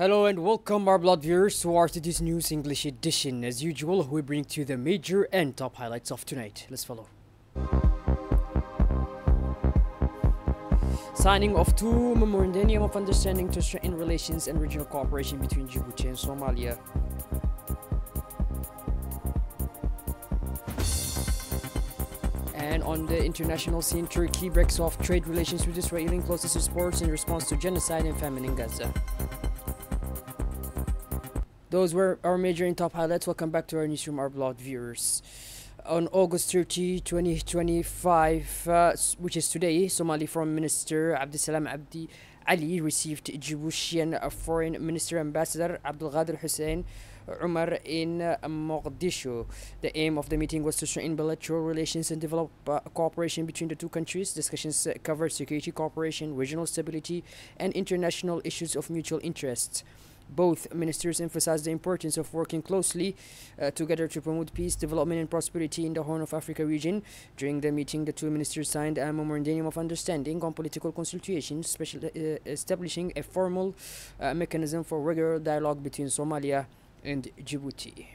Hello and welcome, our blood viewers, to our today's news English edition. As usual, we bring to you the major and top highlights of tonight. Let's follow. Signing of two memorandum of understanding to strengthen relations and regional cooperation between Djibouti and Somalia. And on the international scene, Turkey breaks off trade relations with Israel and closes its ports in response to genocide and famine in Gaza. Those were our major and top highlights. Welcome back to our newsroom, our blog viewers. On August 30, 2025, which is today, Somali Foreign Minister Abdeslam Abdi Ali received Djiboutian Foreign Minister Ambassador Abdelghader Hussein Umar in Mogadishu. The aim of the meeting was to strengthen bilateral relations and develop cooperation between the two countries. Discussions covered security cooperation, regional stability, and international issues of mutual interest. Both ministers emphasized the importance of working closely together to promote peace, development, and prosperity in the Horn of Africa region. During the meeting, the two ministers signed a memorandum of understanding on political consultations, establishing a formal mechanism for regular dialogue between Somalia and Djibouti.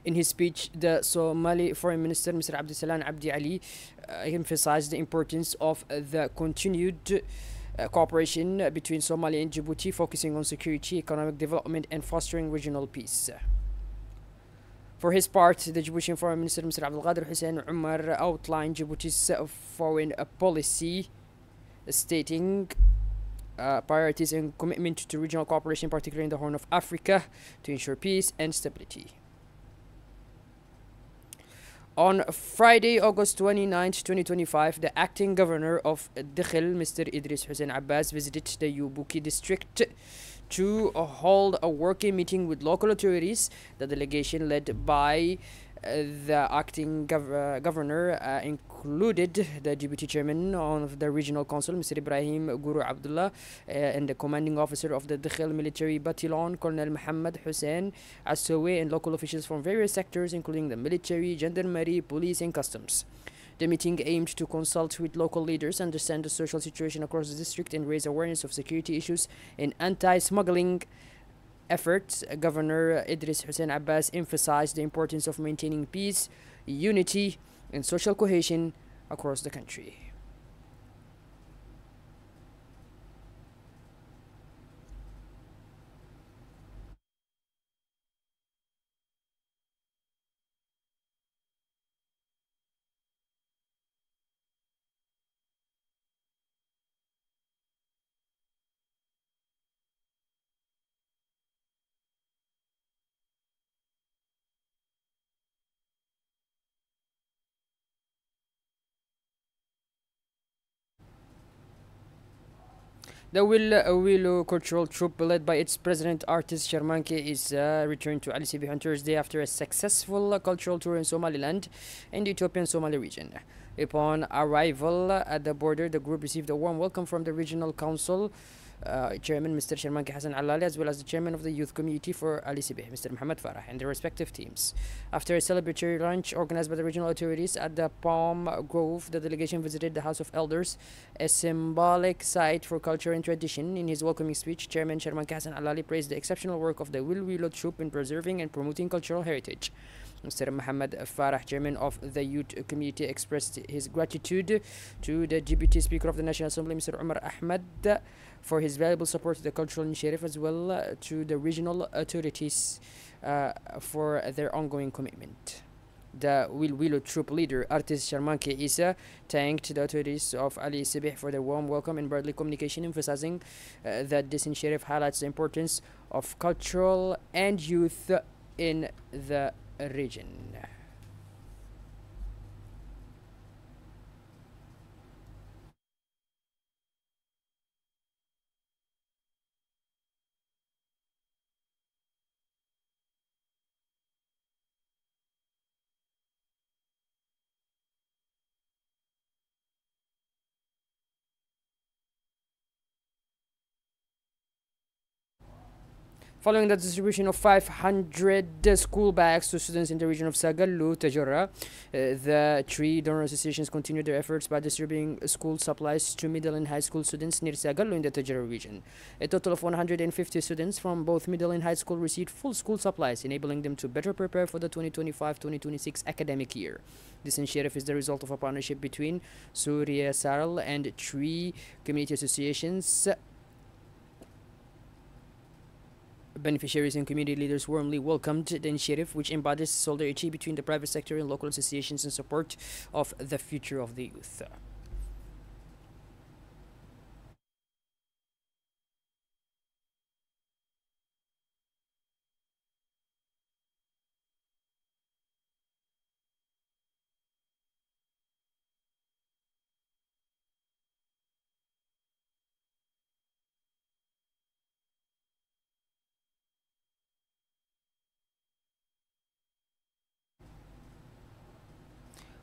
In his speech, the Somali Foreign Minister, Mr. Abdeslam Abdi Ali, emphasized the importance of the continued cooperation between Somalia and Djibouti, focusing on security, economic development, and fostering regional peace. For his part, the Djiboutian Foreign Minister, Mr. Abdelghader Hussein Umar, outlined Djibouti's foreign policy, stating priorities and commitment to regional cooperation, particularly in the Horn of Africa, to ensure peace and stability. On Friday, August 29th, 2025, the acting governor of Dakhil, Mr. Idris Hussein Abbas, visited the Yubuki district to hold a working meeting with local authorities. The delegation led by the acting governor included the deputy chairman of the regional council, Mr. Ibrahim Guru Abdullah, and the commanding officer of the Dakhil military battalion, Colonel Muhammad Hussein Assowe, and local officials from various sectors, including the military, gendarmerie, police, and customs. The meeting aimed to consult with local leaders, understand the social situation across the district, and raise awareness of security issues and anti-smuggling efforts. Governor Idris Hussein Abbas emphasized the importance of maintaining peace, unity, and social cohesion across the country. The Willow Cultural Troupe, led by its president, artist Sharmanke, is returned to Ali Sibih on Thursday after a successful cultural tour in Somaliland and the Ethiopian Somali region. Upon arrival at the border, the group received a warm welcome from the regional council chairman, Mr. Sharmanke Hassan Alali, as well as the chairman of the youth community for Ali Sibih, Mr. Muhammad Farah, and their respective teams. After a celebratory lunch organized by the regional authorities at the Palm Grove, the delegation visited the House of Elders, a symbolic site for culture and tradition. In his welcoming speech, Chairman Sharmanke Hassan Alali praised the exceptional work of the Willow Troupe in preserving and promoting cultural heritage. Mr. Muhammad Farah, chairman of the youth committee, expressed his gratitude to the Deputy Speaker of the National Assembly, Mr. Umar Ahmed, for his valuable support to the cultural initiative, as well to the regional authorities for their ongoing commitment. The Willow Troop leader, artist Sharmanke Isa, thanked the authorities of Ali Sibih for their warm welcome and broadly communication, emphasizing that this initiative highlights the importance of cultural and youth in the region. Following the distribution of 500 school bags to students in the region of Sagallu, Tajura, the three donor associations continued their efforts by distributing school supplies to middle and high school students near Sagallu in the Tajura region. A total of 150 students from both middle and high school received full school supplies, enabling them to better prepare for the 2025-2026 academic year. This initiative is the result of a partnership between Surya Saral and three community associations. Beneficiaries and community leaders warmly welcomed the initiative, which embodies solidarity between the private sector and local associations in support of the future of the youth.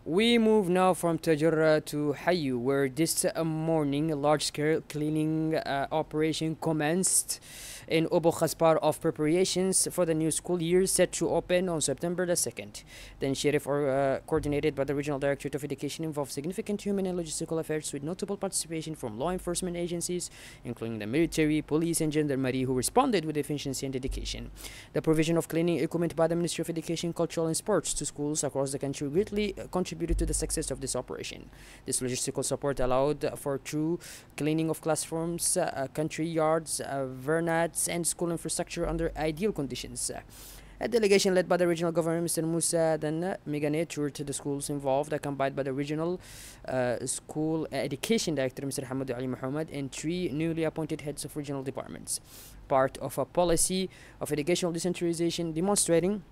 We move now from Tajura to Hayu, where this morning a large-scale cleaning operation commenced in Abu Khasbar of preparations for the new school year set to open on September the 2nd. The initiative, coordinated by the Regional Directorate of Education, involved significant human and logistical efforts with notable participation from law enforcement agencies, including the military, police, and gendarmerie, who responded with efficiency and dedication. The provision of cleaning equipment by the Ministry of Education, Culture and Sports to schools across the country greatly contributed to the success of this operation. This logistical support allowed for true cleaning of classrooms, country yards, vernats, and school infrastructure under ideal conditions. A delegation led by the regional governor, Mr. Musa Dan Megane, toured the schools involved, accompanied by the regional school education director, Mr. Hamad Ali Muhammad, and three newly appointed heads of regional departments. Part of a policy of educational decentralization demonstrating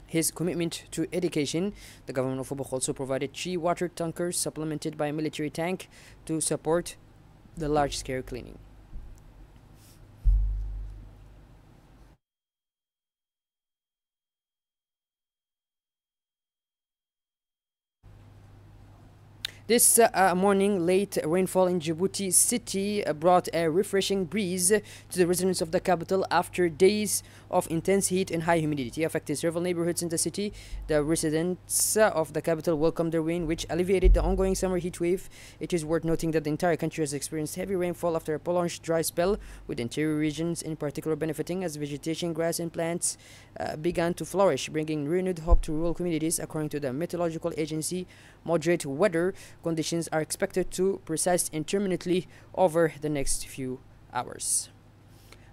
his commitment to education, the government of Obok also provided 3 water tankers supplemented by a military tank to support the large-scale cleaning. This morning, late rainfall in Djibouti city brought a refreshing breeze to the residents of the capital after days of intense heat and high humidity affecting several neighborhoods in the city. The residents of the capital welcomed the rain, which alleviated the ongoing summer heat wave. It is worth noting that the entire country has experienced heavy rainfall after a prolonged dry spell, with interior regions in particular benefiting as vegetation, grass, and plants began to flourish, bringing renewed hope to rural communities. According to the Meteorological Agency, moderate weather conditions are expected to persist intermittently over the next few hours.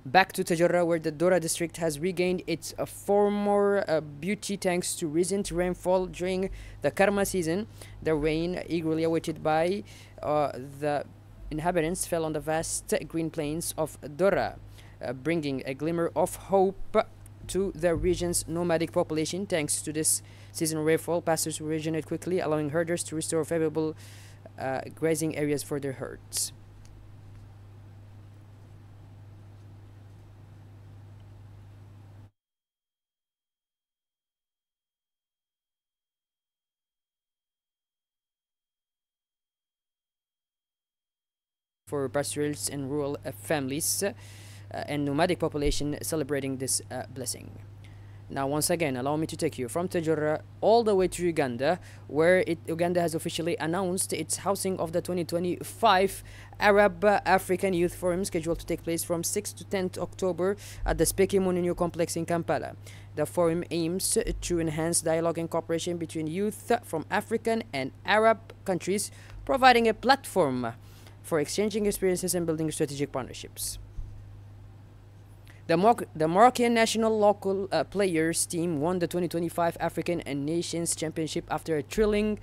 Back to Tajura, where the Dora district has regained its former beauty thanks to recent rainfall during the Karma season. The rain, eagerly awaited by the inhabitants, fell on the vast green plains of Dora, bringing a glimmer of hope to the region's nomadic population. Thanks to this seasonal rainfall, pastures regenerate quickly, allowing herders to restore favorable grazing areas for their herds. For pastoralists and rural families and nomadic population celebrating this blessing. Now, once again, allow me to take you from Tajura all the way to Uganda, where Uganda has officially announced its housing of the 2025 Arab African Youth Forum, scheduled to take place from 6th to 10th October at the Speke Mununyu complex in Kampala. The forum aims to enhance dialogue and cooperation between youth from African and Arab countries, providing a platform for exchanging experiences and building strategic partnerships. The Moroccan national local players team won the 2025 African and Nations Championship after a thrilling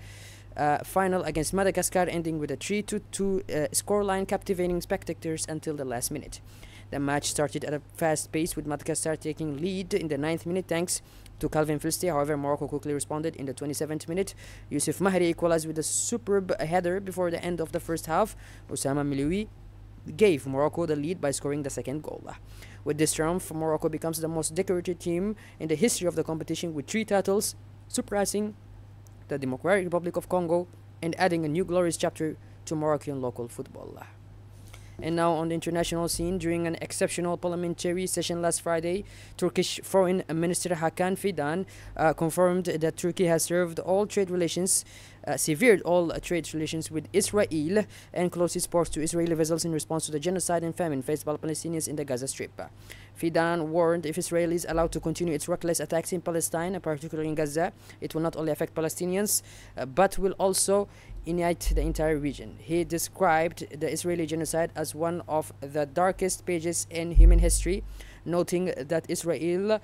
final against Madagascar, ending with a 3-2 scoreline, captivating spectators until the last minute. The match started at a fast pace, with Madagascar taking lead in the 9th minute thanks to Calvin Filste. However, Morocco quickly responded in the 27th minute. Yusuf Mahri equalized with a superb header before the end of the first half. Osama Miloui gave Morocco the lead by scoring the second goal. With this triumph, Morocco becomes the most decorated team in the history of the competition, with 3 titles, surpassing the Democratic Republic of Congo and adding a new glorious chapter to Moroccan local football. And now on the international scene, during an exceptional parliamentary session last Friday, Turkish Foreign Minister Hakan Fidan confirmed that Turkey has severed all trade relations with Israel and closed its ports to Israeli vessels in response to the genocide and famine faced by Palestinians in the Gaza Strip. Fidan warned if Israel is allowed to continue its reckless attacks in Palestine, particularly in Gaza, it will not only affect Palestinians but will also unite the entire region. He described the Israeli genocide as one of the darkest pages in human history, noting that Israel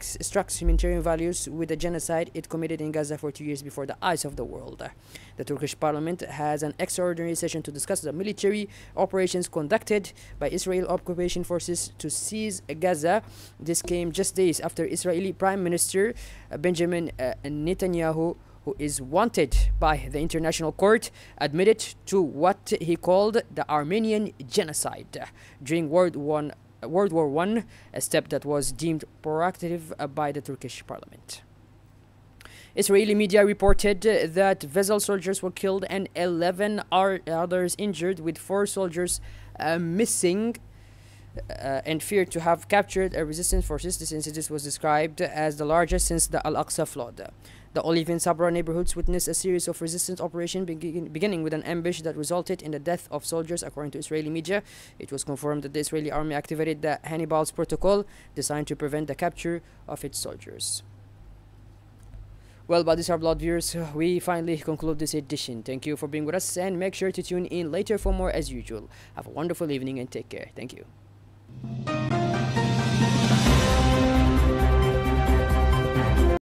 struck humanitarian values with the genocide it committed in Gaza for 2 years before the eyes of the world. The Turkish parliament has an extraordinary session to discuss the military operations conducted by Israel occupation forces to seize Gaza. This came just days after Israeli Prime Minister Benjamin Netanyahu, who is wanted by the International Court, admitted to what he called the Armenian genocide during World War I, a step that was deemed proactive by the Turkish parliament. Israeli media reported that vessel soldiers were killed and 11 others injured, with 4 soldiers missing and feared to have captured resistance forces. This incident was described as the largest since the Al-Aqsa flood. The Olive and Sabra neighborhoods witnessed a series of resistance operations beginning with an ambush that resulted in the death of soldiers, according to Israeli media. It was confirmed that the Israeli army activated the Hannibal's protocol, designed to prevent the capture of its soldiers. Well, buddies, our blood viewers, we finally conclude this edition. Thank you for being with us, and make sure to tune in later for more as usual. Have a wonderful evening and take care. Thank you.